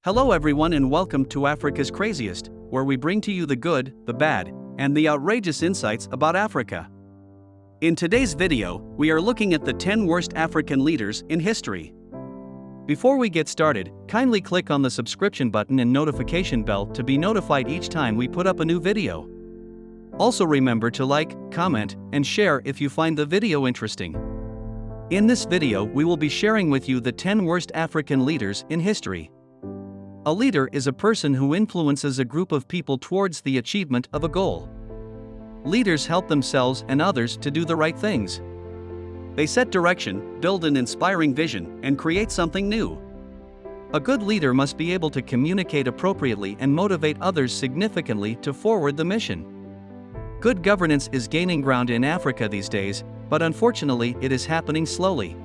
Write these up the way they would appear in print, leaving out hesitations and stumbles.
Hello everyone and welcome to Africa's Craziest, where we bring to you the good, the bad, and the outrageous insights about Africa. In today's video, we are looking at the 10 worst African leaders in history. Before we get started, kindly click on the subscription button and notification bell to be notified each time we put up a new video. Also remember to like, comment, and share if you find the video interesting. In this video we will be sharing with you the 10 worst African leaders in history. A leader is a person who influences a group of people towards the achievement of a goal. Leaders help themselves and others to do the right things. They set direction, build an inspiring vision, and create something new. A good leader must be able to communicate appropriately and motivate others significantly to forward the mission. Good governance is gaining ground in Africa these days, but unfortunately it is happening slowly.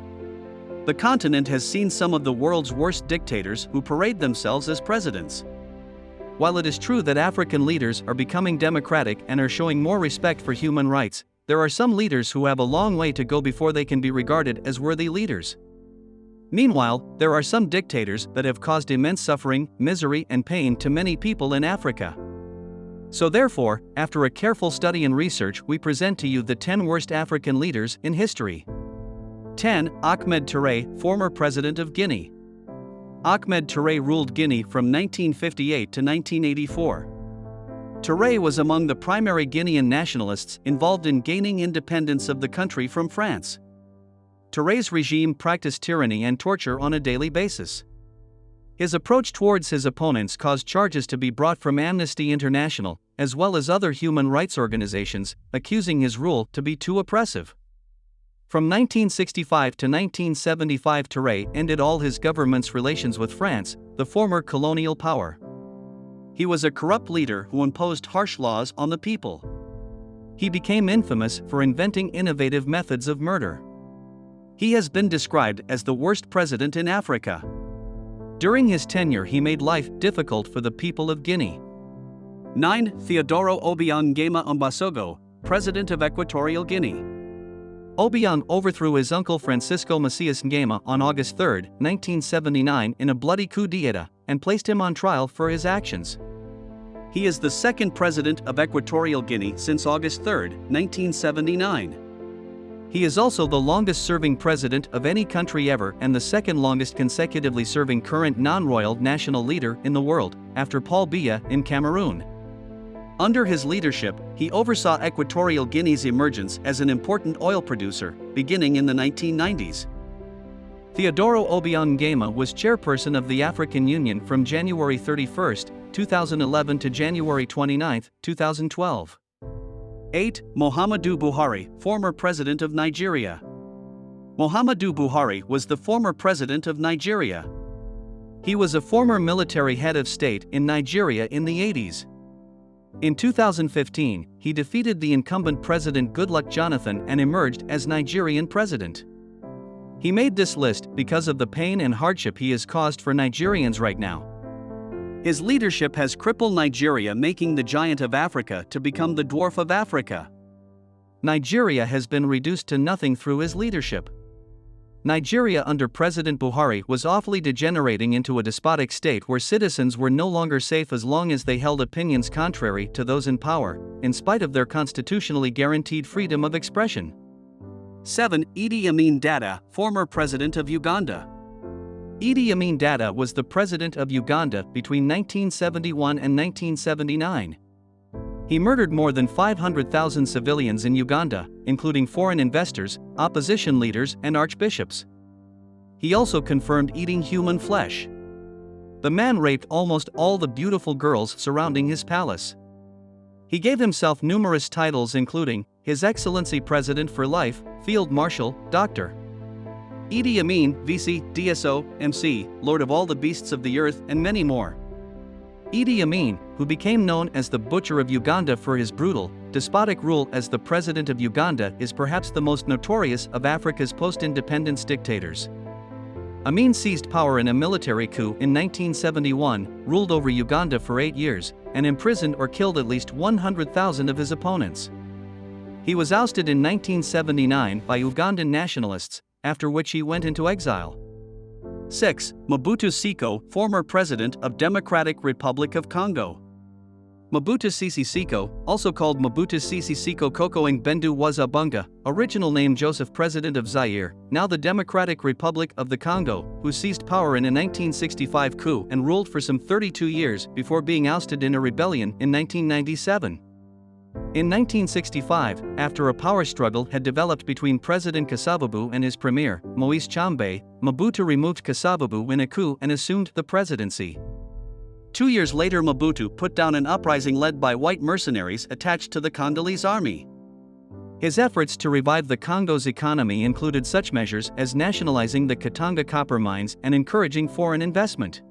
The continent has seen some of the world's worst dictators who parade themselves as presidents. While it is true that African leaders are becoming democratic and are showing more respect for human rights, there are some leaders who have a long way to go before they can be regarded as worthy leaders. Meanwhile, there are some dictators that have caused immense suffering, misery, and pain to many people in Africa. So therefore, after a careful study and research, we present to you the 10 worst African leaders in history. 10. Ahmed Toure, former president of Guinea. Ahmed Toure ruled Guinea from 1958 to 1984. Toure was among the primary Guinean nationalists involved in gaining independence of the country from France. Toure's regime practiced tyranny and torture on a daily basis. His approach towards his opponents caused charges to be brought from Amnesty International, as well as other human rights organizations, accusing his rule to be too oppressive. From 1965 to 1975, Toure ended all his government's relations with France, the former colonial power. He was a corrupt leader who imposed harsh laws on the people. He became infamous for inventing innovative methods of murder. He has been described as the worst president in Africa. During his tenure, he made life difficult for the people of Guinea. 9. Teodoro Obiang Nguema, president of Equatorial Guinea. Obiang overthrew his uncle Francisco Macias Nguema on August 3, 1979 in a bloody coup d'état, and placed him on trial for his actions. He is the second president of Equatorial Guinea since August 3, 1979. He is also the longest-serving president of any country ever and the second longest consecutively serving current non-royal national leader in the world, after Paul Biya in Cameroon. Under his leadership, he oversaw Equatorial Guinea's emergence as an important oil producer, beginning in the 1990s. Teodoro Obiang Nguema was chairperson of the African Union from January 31, 2011 to January 29, 2012. 8. Muhammadu Buhari, former president of Nigeria. Muhammadu Buhari was the former president of Nigeria. He was a former military head of state in Nigeria in the 80s. In 2015, he defeated the incumbent President Goodluck Jonathan and emerged as Nigerian president. He made this list because of the pain and hardship he has caused for Nigerians right now. His leadership has crippled Nigeria, making the giant of Africa to become the dwarf of Africa. Nigeria has been reduced to nothing through his leadership. Nigeria under President Buhari was awfully degenerating into a despotic state where citizens were no longer safe as long as they held opinions contrary to those in power, in spite of their constitutionally guaranteed freedom of expression. 7. Idi Amin Dada, former president of Uganda. Idi Amin Dada was the president of Uganda between 1971 and 1979. He murdered more than 500,000 civilians in Uganda, including foreign investors, opposition leaders, and archbishops. He also confirmed eating human flesh. The man raped almost all the beautiful girls surrounding his palace. He gave himself numerous titles including His Excellency President for Life, Field Marshal, Dr. Idi Amin, VC, DSO, MC, Lord of all the beasts of the earth, and many more. Idi Amin, who became known as the Butcher of Uganda for his brutal, despotic rule as the President of Uganda, is perhaps the most notorious of Africa's post-independence dictators. Amin seized power in a military coup in 1971, ruled over Uganda for 8 years, and imprisoned or killed at least 100,000 of his opponents. He was ousted in 1979 by Ugandan nationalists, after which he went into exile. 6. Mobutu Seko, former President of Democratic Republic of Congo. Mobutu Sese Seko, also called Mobutu Sese Seko Kokoing Bendu Wazabunga, original name Joseph, President of Zaire, now the Democratic Republic of the Congo, who seized power in a 1965 coup and ruled for some 32 years before being ousted in a rebellion in 1997. In 1965, after a power struggle had developed between President Kasavubu and his premier, Moise Tshombe, Mobutu removed Kasavubu in a coup and assumed the presidency. 2 years later, Mobutu put down an uprising led by white mercenaries attached to the Congolese army. His efforts to revive the Congo's economy included such measures as nationalizing the Katanga copper mines and encouraging foreign investment.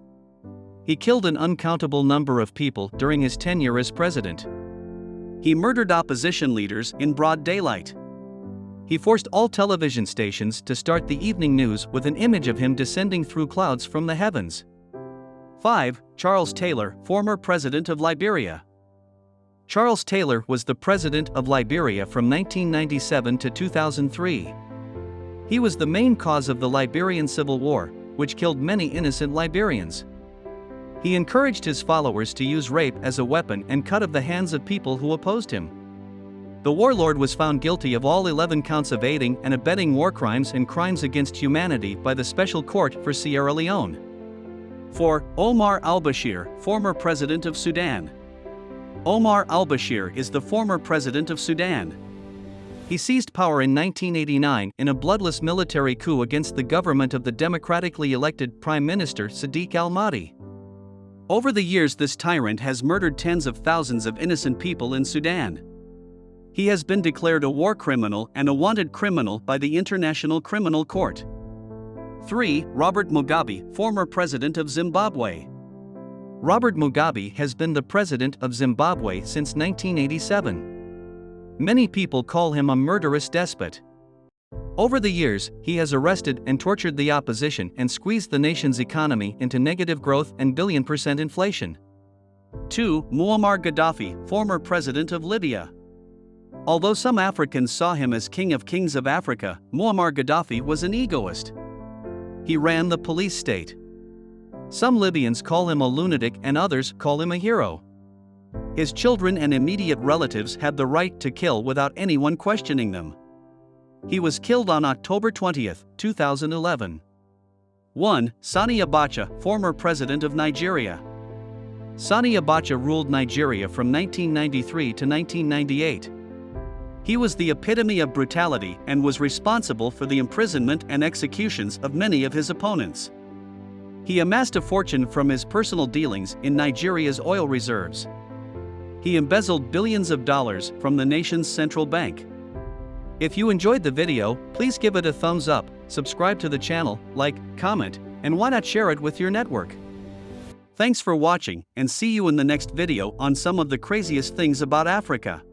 He killed an uncountable number of people during his tenure as president. He murdered opposition leaders in broad daylight. He forced all television stations to start the evening news with an image of him descending through clouds from the heavens. 5. Charles Taylor, former President of Liberia. Charles Taylor was the President of Liberia from 1997 to 2003. He was the main cause of the Liberian Civil War, which killed many innocent Liberians. He encouraged his followers to use rape as a weapon and cut off the hands of people who opposed him. The warlord was found guilty of all 11 counts of aiding and abetting war crimes and crimes against humanity by the Special Court for Sierra Leone. 4. Omar al-Bashir, former President of Sudan. Omar al-Bashir is the former President of Sudan. He seized power in 1989 in a bloodless military coup against the government of the democratically elected Prime Minister Sadiq al-Mahdi. Over the years, this tyrant has murdered tens of thousands of innocent people in Sudan. He has been declared a war criminal and a wanted criminal by the International Criminal Court. 3. Robert Mugabe, former President of Zimbabwe. Robert Mugabe has been the President of Zimbabwe since 1987. Many people call him a murderous despot. Over the years, he has arrested and tortured the opposition and squeezed the nation's economy into negative growth and billion% inflation. 2. Muammar Gaddafi, former President of Libya. Although some Africans saw him as King of Kings of Africa, Muammar Gaddafi was an egoist. He ran the police state. Some Libyans call him a lunatic and others call him a hero. His children and immediate relatives had the right to kill without anyone questioning them. He was killed on October 20, 2011. 1. Sani Abacha, former President of Nigeria. Sani Abacha ruled Nigeria from 1993 to 1998. He was the epitome of brutality and was responsible for the imprisonment and executions of many of his opponents. He amassed a fortune from his personal dealings in Nigeria's oil reserves. He embezzled billions of dollars from the nation's central bank. If you enjoyed the video, please give it a thumbs up, subscribe to the channel, like, comment, and why not share it with your network. Thanks for watching, and see you in the next video on some of the craziest things about Africa.